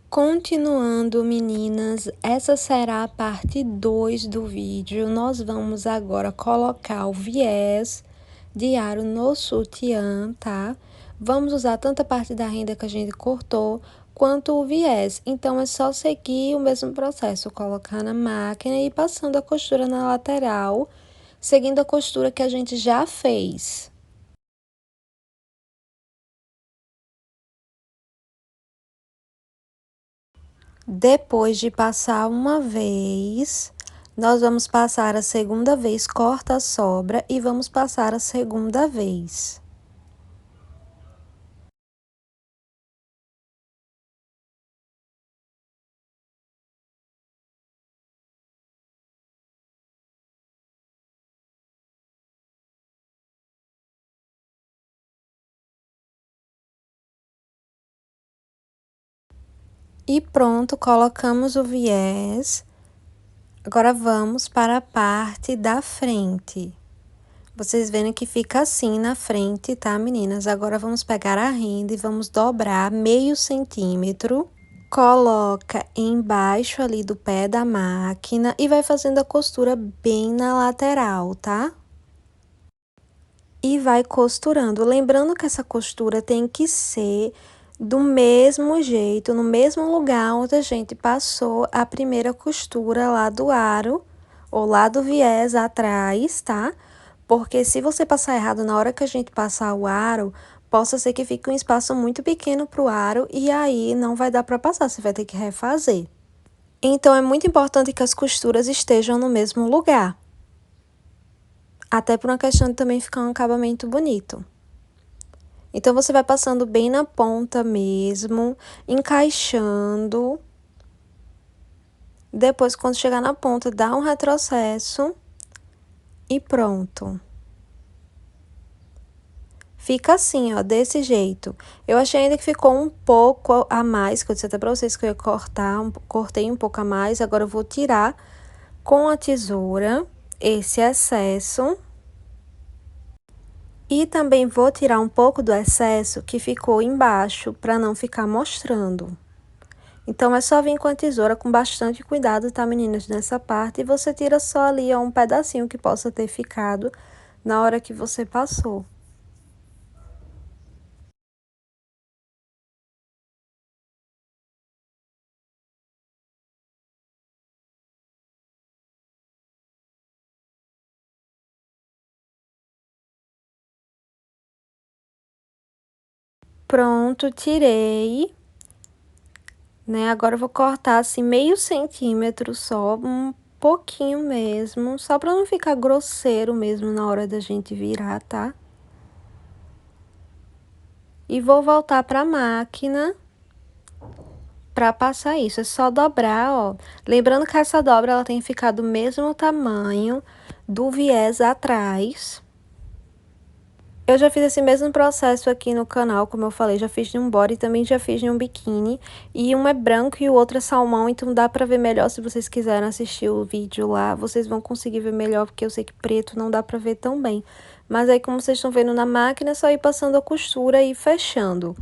Continuando, meninas, essa será a parte 2 do vídeo. Nós vamos agora colocar o viés de aro no sutiã, tá? Vamos usar tanto a parte da renda que a gente cortou, quanto o viés. Então, é só seguir o mesmo processo, colocar na máquina e passando a costura na lateral, seguindo a costura que a gente já fez. Depois de passar uma vez, nós vamos passar a segunda vez, corta a sobra e vamos passar a segunda vez. E pronto, colocamos o viés. Agora, vamos para a parte da frente. Vocês verem que fica assim na frente, tá, meninas? Agora, vamos pegar a renda e vamos dobrar meio centímetro. Coloca embaixo ali do pé da máquina e vai fazendo a costura bem na lateral, tá? E vai costurando. Lembrando que essa costura tem que ser do mesmo jeito, no mesmo lugar onde a gente passou a primeira costura lá do aro, ou lá do viés atrás, tá? Porque se você passar errado na hora que a gente passar o aro, possa ser que fique um espaço muito pequeno pro aro e aí não vai dar para passar, você vai ter que refazer. Então, é muito importante que as costuras estejam no mesmo lugar. Até por uma questão de também ficar um acabamento bonito. Então, você vai passando bem na ponta mesmo, encaixando. Depois, quando chegar na ponta, dá um retrocesso e pronto. Fica assim, ó, desse jeito. Eu achei ainda que ficou um pouco a mais, que eu disse até pra vocês que eu ia cortar, cortei um pouco a mais. Agora, eu vou tirar com a tesoura esse excesso. E também vou tirar um pouco do excesso que ficou embaixo, para não ficar mostrando. Então, é só vir com a tesoura com bastante cuidado, tá, meninas, nessa parte. E você tira só ali, ó, um pedacinho que possa ter ficado na hora que você passou. Pronto, tirei, né? Agora eu vou cortar assim meio centímetro só, um pouquinho mesmo, só pra não ficar grosseiro mesmo na hora da gente virar, tá? E vou voltar pra máquina pra passar isso. É só dobrar, ó. Lembrando que essa dobra, ela tem que ficar do mesmo tamanho do viés atrás. Eu já fiz esse mesmo processo aqui no canal, como eu falei, já fiz de um body e também já fiz de um biquíni. E um é branco e o outro é salmão, então dá pra ver melhor se vocês quiserem assistir o vídeo lá. Vocês vão conseguir ver melhor, porque eu sei que preto não dá pra ver tão bem. Mas aí, como vocês estão vendo na máquina, é só ir passando a costura e fechando.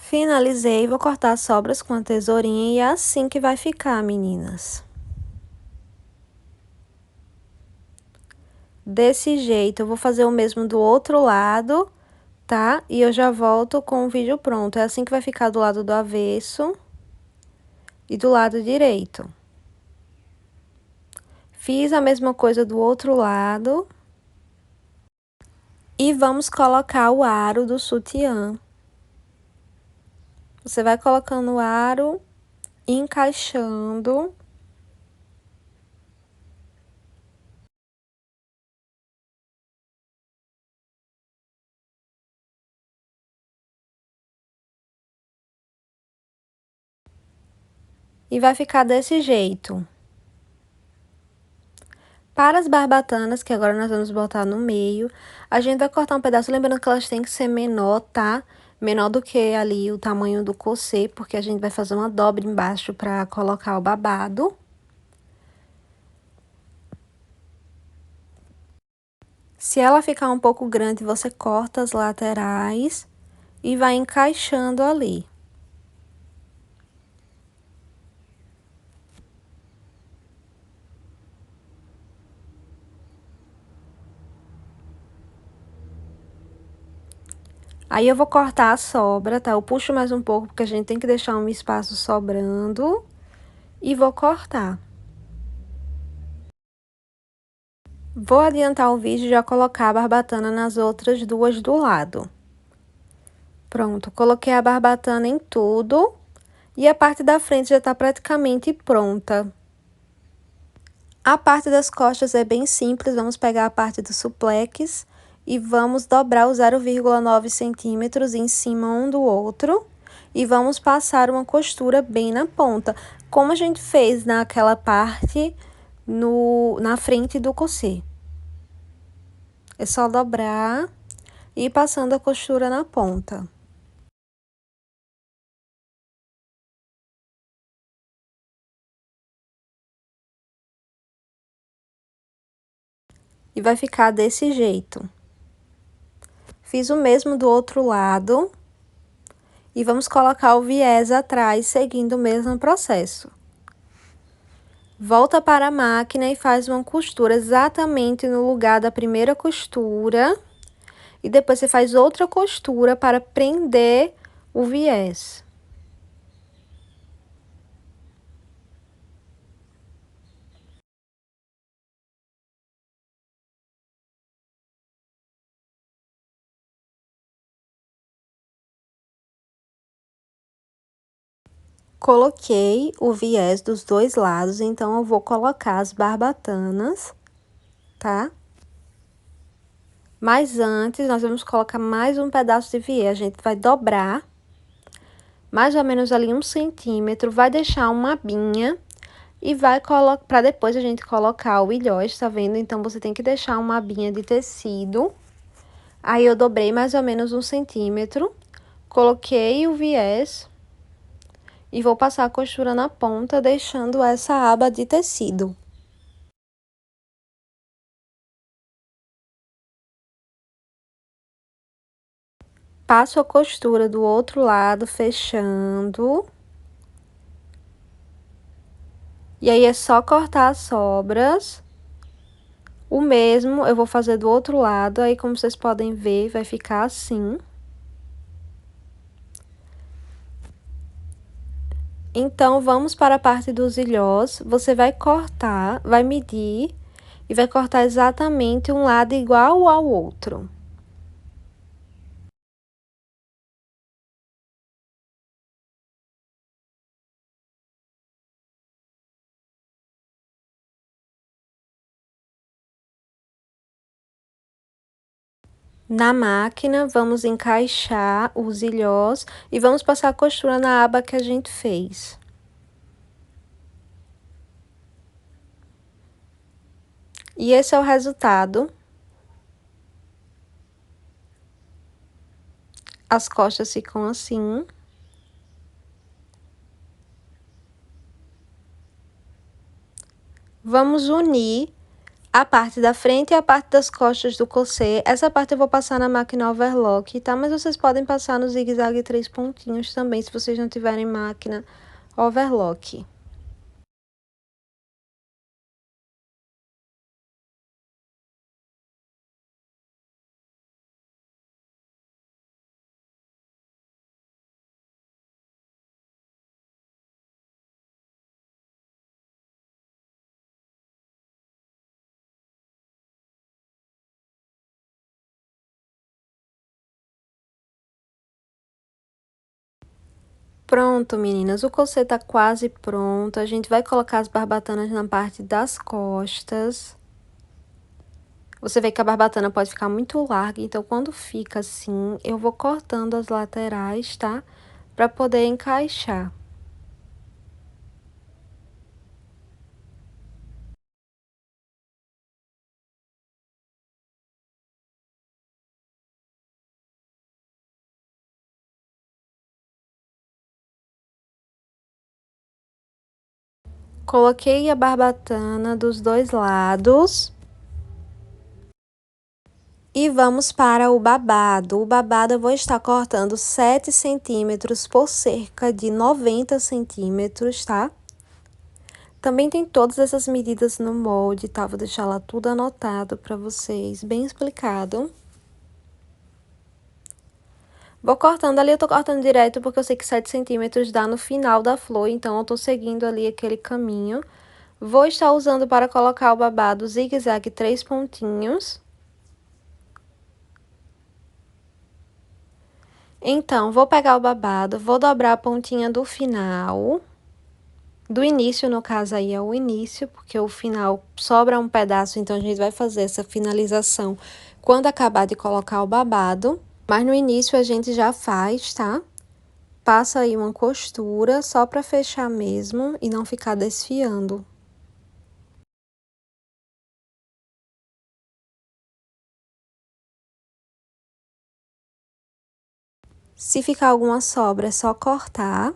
Finalizei, vou cortar as sobras com a tesourinha e é assim que vai ficar, meninas. Desse jeito, eu vou fazer o mesmo do outro lado, tá? E eu já volto com o vídeo pronto. É assim que vai ficar do lado do avesso e do lado direito. Fiz a mesma coisa do outro lado. E vamos colocar o aro do sutiã. Você vai colocando o aro, encaixando. E vai ficar desse jeito. Para as barbatanas, que agora nós vamos botar no meio, a gente vai cortar um pedaço, lembrando que elas têm que ser menor, tá? Menor do que ali o tamanho do corset, porque a gente vai fazer uma dobra embaixo para colocar o babado. Se ela ficar um pouco grande, você corta as laterais e vai encaixando ali. Aí eu vou cortar a sobra, tá? Eu puxo mais um pouco, porque a gente tem que deixar um espaço sobrando. E vou cortar. Vou adiantar o vídeo e já colocar a barbatana nas outras duas do lado. Pronto, coloquei a barbatana em tudo. E a parte da frente já tá praticamente pronta. A parte das costas é bem simples, vamos pegar a parte do suplex e vamos dobrar o 0,9 centímetros em cima um do outro. E vamos passar uma costura bem na ponta, como a gente fez naquela parte na frente do corset. É só dobrar e ir passando a costura na ponta. E vai ficar desse jeito. Fiz o mesmo do outro lado. E vamos colocar o viés atrás, seguindo o mesmo processo. Volta para a máquina e faz uma costura exatamente no lugar da primeira costura. E depois você faz outra costura para prender o viés. Coloquei o viés dos dois lados, então eu vou colocar as barbatanas, tá? Mas antes, nós vamos colocar mais um pedaço de viés. A gente vai dobrar mais ou menos ali 1 centímetro, vai deixar uma abinha e vai colocar, para depois a gente colocar o ilhós, tá vendo? Então, você tem que deixar uma abinha de tecido. Aí, eu dobrei mais ou menos 1 centímetro, coloquei o viés e vou passar a costura na ponta, deixando essa aba de tecido. Passo a costura do outro lado, fechando. E aí, é só cortar as sobras. O mesmo eu vou fazer do outro lado, aí como vocês podem ver, vai ficar assim. Então, vamos para a parte dos ilhós. Você vai cortar, vai medir e vai cortar exatamente um lado igual ao outro. Na máquina, vamos encaixar os ilhós e vamos passar a costura na aba que a gente fez. E esse é o resultado. As costas ficam assim. Vamos unir a parte da frente e a parte das costas do corset. Essa parte eu vou passar na máquina overlock, tá? Mas vocês podem passar no zigue-zague 3 pontinhos também, se vocês não tiverem máquina overlock. Pronto, meninas, o corset tá quase pronto. A gente vai colocar as barbatanas na parte das costas. Você vê que a barbatana pode ficar muito larga, então quando fica assim, eu vou cortando as laterais, tá? Pra poder encaixar. Coloquei a barbatana dos dois lados. E vamos para o babado. O babado eu vou estar cortando 7 centímetros por cerca de 90 centímetros, tá? Também tem todas essas medidas no molde, tá? Vou deixar lá tudo anotado para vocês, bem explicado. Vou cortando ali, eu tô cortando direto porque eu sei que 7 centímetros dá no final da flor, então eu tô seguindo ali aquele caminho. Vou estar usando para colocar o babado zigue-zague 3 pontinhos. Então, vou pegar o babado, vou dobrar a pontinha do final, do início, no caso aí é o início, porque o final sobra um pedaço, então a gente vai fazer essa finalização quando acabar de colocar o babado. Mas no início a gente já faz, tá? Passa aí uma costura só pra fechar mesmo e não ficar desfiando. Se ficar alguma sobra, é só cortar.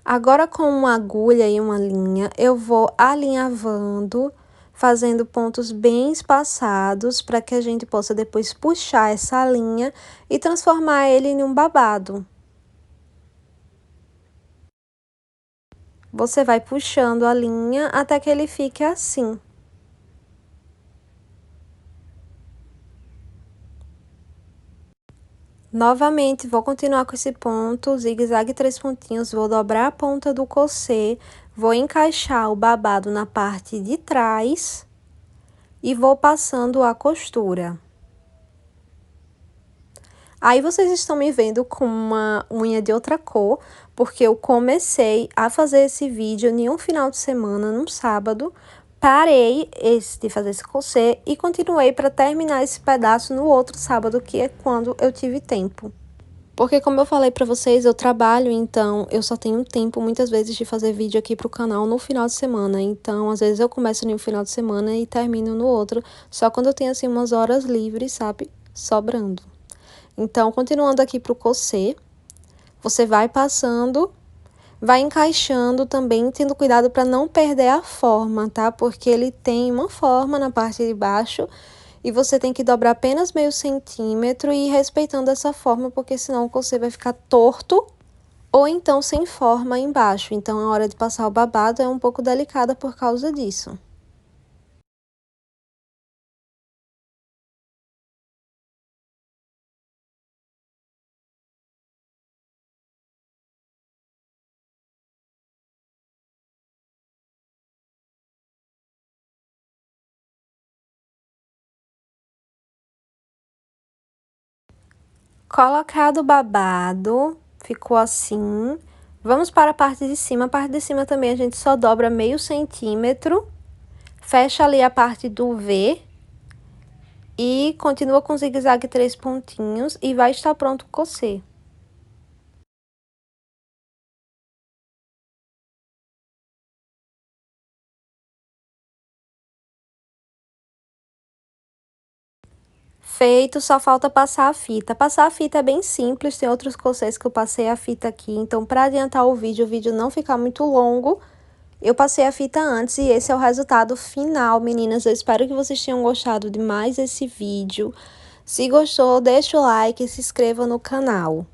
Agora, com uma agulha e uma linha, eu vou alinhavando, fazendo pontos bem espaçados, para que a gente possa depois puxar essa linha e transformar ele em um babado. Você vai puxando a linha até que ele fique assim. Novamente, vou continuar com esse ponto, zigue-zague 3 pontinhos, vou dobrar a ponta do crochê, vou encaixar o babado na parte de trás e vou passando a costura. Aí, vocês estão me vendo com uma unha de outra cor, porque eu comecei a fazer esse vídeo em um final de semana, num sábado, parei de fazer esse crochê e continuei para terminar esse pedaço no outro sábado, que é quando eu tive tempo. Porque como eu falei pra vocês, eu trabalho, então eu só tenho tempo muitas vezes de fazer vídeo aqui pro canal no final de semana. Então, às vezes eu começo em um final de semana e termino no outro, só quando eu tenho assim umas horas livres, sabe? Sobrando. Então, continuando aqui pro crochê, você vai passando, vai encaixando também, tendo cuidado para não perder a forma, tá? Porque ele tem uma forma na parte de baixo e você tem que dobrar apenas meio centímetro e ir respeitando essa forma, porque senão você vai ficar torto ou então sem forma embaixo. Então, a hora de passar o babado é um pouco delicada por causa disso. Colocado o babado, ficou assim. Vamos para a parte de cima. A parte de cima também a gente só dobra meio centímetro. Fecha ali a parte do V. E continua com zigue-zague 3 pontinhos e vai estar pronto o crochê. Feito, só falta passar a fita. Passar a fita é bem simples, tem outros crochês que eu passei a fita aqui. Então, para adiantar o vídeo não ficar muito longo, eu passei a fita antes e esse é o resultado final, meninas. Eu espero que vocês tenham gostado de mais esse vídeo. Se gostou, deixa o like e se inscreva no canal.